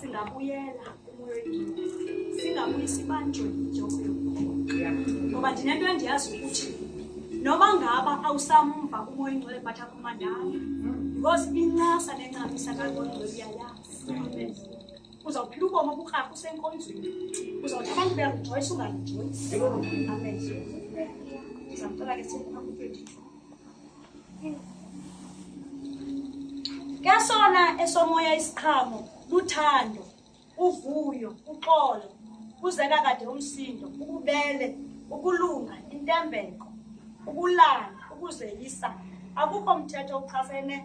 singabuyela emoyeni singabuyisa ibanjwe injongo yokukhona ngoba ndinento endiyazi ukuthi noma ngaba awusamva umoya ingcwele but akhomandani because incasa nencamisa kaNkulunkulu iyayazi uzawuphila ubomi obukrapha usenkonzweni uzawuthi abantu beyarejoyce ungarejoyce amen uzamcela ke sithi Kesona esomoya isiqhamo luthando uvuyo uxolo uzeka kade umsindo ukubele ukulunga intembeko ukulala ukuzeyisa akukho mthetho ochasene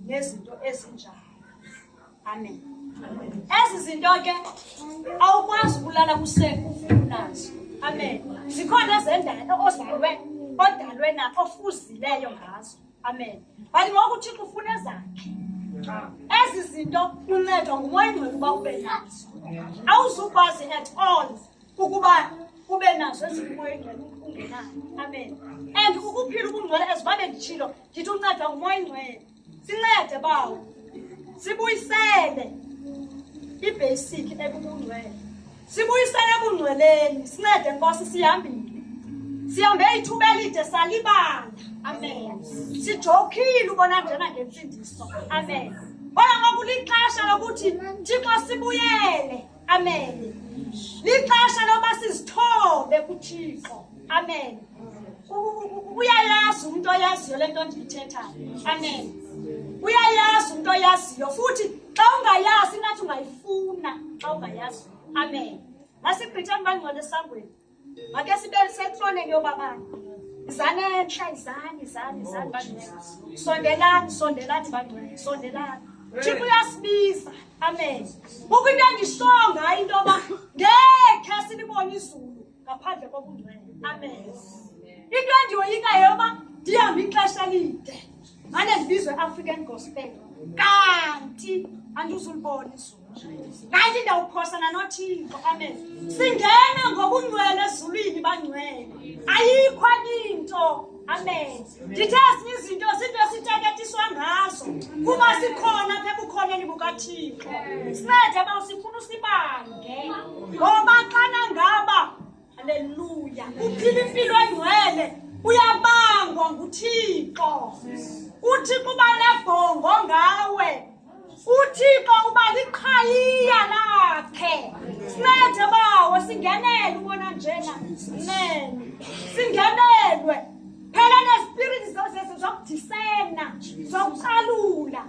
nezinto ezinjalo amen ezi zinto ke awukwazi ukulala kunazo amen zikhona ezendalo odalwe nakho ofuzileyo ngazo amen bali ngokuthi ufune zakhe ezi zinto uncedwa ngumoya ingcwele uba ube nazo awuzukwazi at all ukuba ube nazo ezimoya ingcwele ungenayo amen and ukuphila ubungcwele ezibabe nditshilo ndithi uncedwa ngumoya ingcwele sincede bawo sibuyisele ibasic ebubungcwele sibuyisele ebungcweleni sincede Nkosi sihambe ithuba elide salibala amen sijokile ubona njena ngensindiso amen bona ngokulixesha lokuthi Thixo sibuyele amen lixesha loba sizithobe kuThixo amen uyayazi umuntu oyaziyo lento ndiyithethayo amen uyayazi umuntu oyaziyo futhi xa ungayazi nathi ungayifuna xa ungayazi amen masigqitheni bangcwele esangweni make sibe setroneni yobabani izanenhla izani bangcwele sondelani bangcwele sondelani Thixo uyasibiza amen into endisonga into yoba ngekhe silibone izulu ngaphandle kobungcwele amen into endiyoyikayo yoba ndihambe ixesha lide mane ndibizwe African gospel kanti andizulibona izulu kanti ndawuphosana noThixo amen singena ngobungcwele ezulwini bangcwele ayikho into amen ndithe ezinye izinto siteketiswa ngazo kuba sikhona apha ebukhoneni bukaThixo sincede ba usifuna usibange ngoba xana ngaba haleluya uphila impilo engcwele uyabangwa nguThixo uThixo uba nebhongo ngawe uThixo uba liqhayiya lakhe sincede bawo singenele ubona njena amen singenelwe phela nespirit zokudisena zokucalula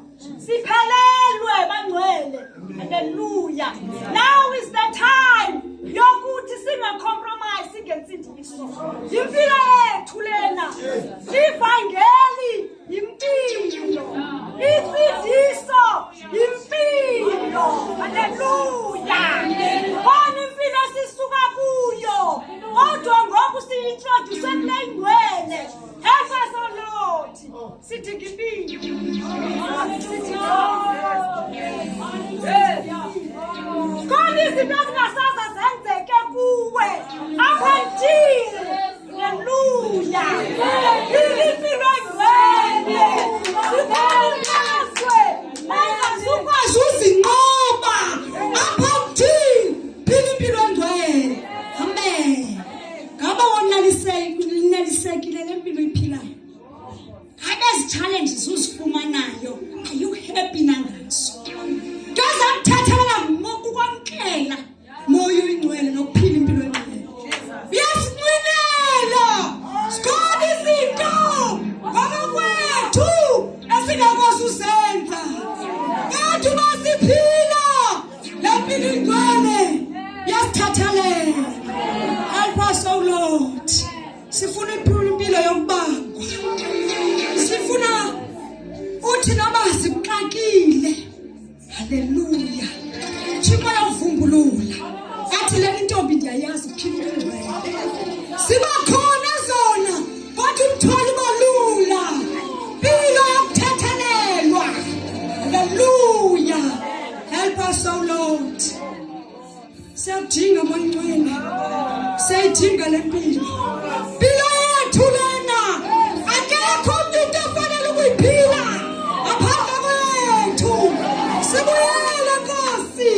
siphelelwe bangcwele haleluya now is the time yokuthi singacompromise singensindiso impilo yethu lena ivangeli impilo insindiso impilo haleluya khona impilo esisuka kuyo kodwa ngoku siyintroduce kulengcwele help us O Lord sidinga impilo khona izinto ezingasaza zenzeke kuwe up until haleluya impilo engcwele sibonakazwe ayazukwazi uzinqoba up until impilo engcwele amen ngaba wonelisekile lempilo iphilayo ade challenges uzifumanayo are you happy nangazo ngazamthathela ngokukwamkela moya ingcwele nokuphila impilo engcwele uyasincwinela sikhona izinto ngokwethu esingakwazi uzenza kanti basiphila lempilo ingcwele yasithathalela help us O Lord sifuna impilo yokubangwa sifuna uthi noma sikuxakile haleluya Thixo yavumbulula athi le ntombi ndiyayazi uphila ingcwele siba khona zona kodwa umthwalo balula impilo yokuthethelelwa haleluya help us O Lord siyadinga mangcwele siyadinga lempilo impilo yethu lena akekho umuntu ofanele ukuyiphila aphandle kwethu sibuyele Nkosi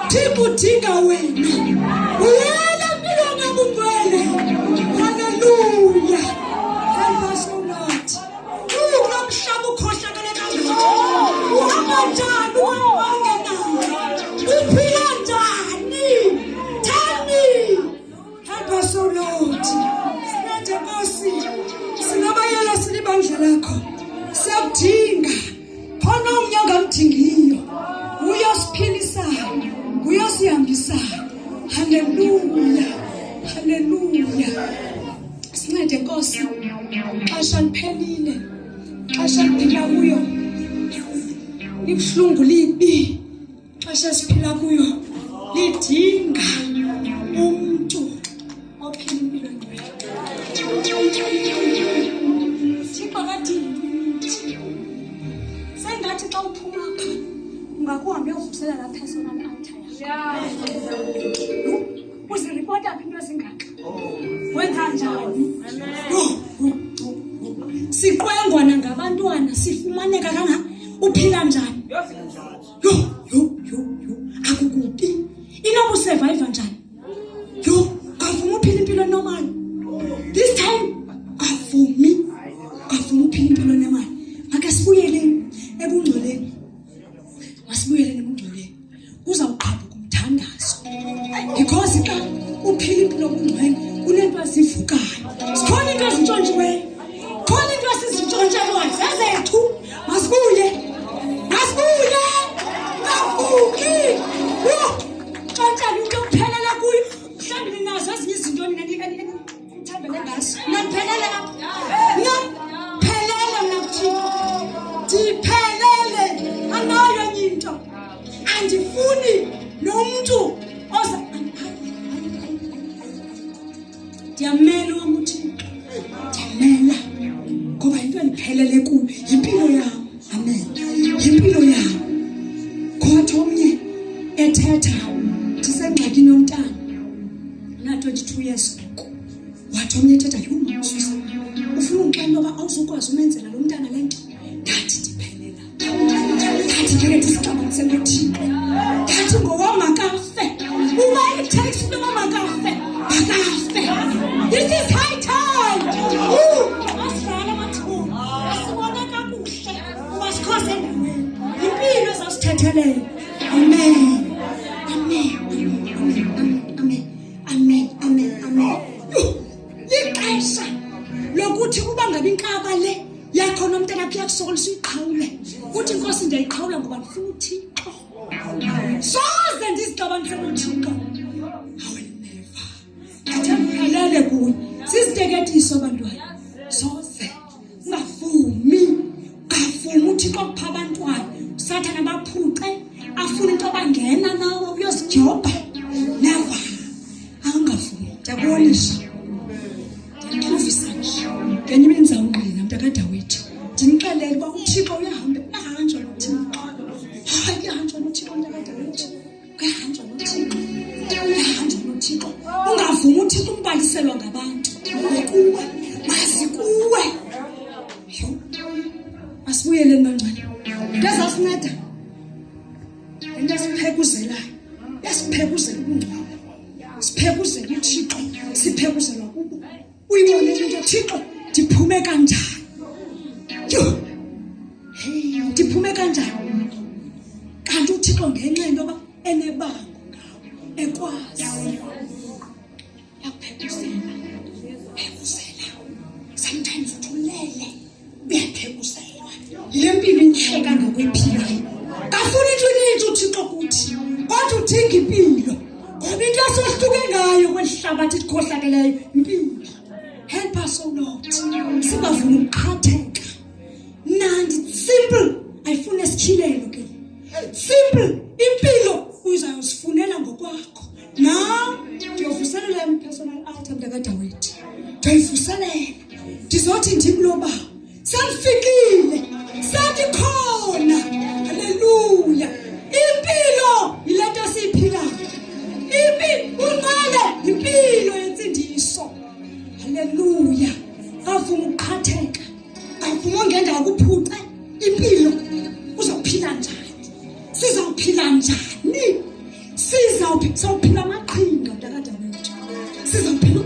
Tikudinga wena. Uyena mpilo ngabungwele. Hallelujah. Help us, O Lord. Unomhlaba ukhohlakele kanjani? Uhamba njani ungena? Uphila njani? Tell me. Help us, O Lord. Sincede Nkosi. Sinabayela silibandla lakho. Siyakudinga. Khona umnyanga mdingiyo. Uyosiphilisayo. Uyosihambisayo. Hallelujah. Hallelujah. Sincede Nkosi. Xesha liphelile. Xesha liphila kuyo. Ibuhlungu libi. Xesha siphila kuyo. Lidinga umuntu ophila impilo engcwele. Thixo kathini? Sengathi xa uphuma apha ungakuhambe uyovusela la personal altar yakho. Uziripota apha into ezingaka. Wenza njani? Siqwengwana ngabantwana sifumaneka kanga uphila njani? Yo. Akukubi. Inobu survive njani? Yo, kavuma uphila impilo normal. This time kavuma uphila impilo normal. Maka sibuyele ebungcweleni. Masibuyele ebungcweleni. Uzawuqhabuka umthandazo. Because xa uphila impilo obungcwele kunento ezivukayo. Sikhona into ezintshontshiweyo. Khona into esizintshontshelwayo zezethu. Masibuye. Ngavuki. Tshontshelwa into kuphelela kuyo. Mhlawumbe nazo ezinye izinto nithambele ngazo. Naphelele nakuthixo. Ndiphelele. Anayo enye into. Andifuni nomuntu oza. Ndiyamela wam uThixo. Ndiyamela. Ngoba into endiphelele kuyo yimpilo yam. Amen. Yimpilo yam. Kodwa omnye ethetha ndisengxakini yomntana. Na 22 years ngoku. Wathi omnye ethetha yumsusa. Ufuna ungixelela ngoba awuzukwazi umenzela lo mntana lento. Ndathi ndiphelela. Ndathi ngeke ndisixabanise noThixo. Ndathi ngoba makafe. Uba itext ngoba makafe. Makafe. This is high time. Asifana mathuba. Asibona kakuhle. Uwasikhose endaweni. Impilo ezasithethelele. Amen. Lixesha lokuthi uba ngabe inkaba le yakho nomntana yakho yakusokolisa uyiqhawule. Uthi Nkosi ndiyayiqhawula ngoba ndifuna uThixo. Soze ndizixabanise noThixo. I will never. Ndiphelele kuye. Siziteketiso bantwana. Soze. Ungavumi uThixo kupha abantwana. Usathana baphuqe afuna into abangena nawe uyozijobha. Never. Angavumi. Ndiyakubonisha. Ndiyakuvisa nje. Ngenye imini ndizawungqina mntakadawethu. Ndimxelele uba uThixo uyahamba. Uyahanjwa noThixo. Uyahanjwa noThixo mntakadawethu. Uyahanjwa noThixo. Uyahanjwa noThixo. Ungavumi uThixo umbaliselwa ngabantu. Kuwe. Mazi kuwe. Asibuyeleni bancane. Ndezasinceda. Into esiphekuzelayo. Yasiphekuzela ubungcwele. Siphekuzela uThixo. Siphekuzela kubo. Uyibone into Thixo ndiphume kanjani. Yo. Hey, ndiphume kanjani. Kanti uThixo ngenxa into yoba enebango ekwazi. Yakuphekuzela. Phekuzela. Sometimes uthulele. Uyaphekuzelwa. Yile mpilo inhleka ngokuyiphilayo. Kafuna into eninzi uThixo kuthi. Kodwa udinga impilo. Ngoba into esohluke ngayo kwelihlabathi likhohlakeleyo impilo. Help us, O Lord. Singavumi ukuqhatheka. Nandi simple. Ayifuna esikhilelo ke. Simple. Impilo uzayosifunela ngokwakho. Now, ndiyovuselela personal altar mntakadawethu. Ndiyivuselela. Ndizothi ndimloba. Selifikile. Sendikhona. Hallelujah. Impilo yilento esiyiphilayo. Impilo yensindiso. Hallelujah. Avuma ukuqhatheka. Avuma ngendawo kuphuqe. Impilo uzawuphila njani? Sizawuphila njani? sawuphila amaqhinga mntakadabethu. Sizaphila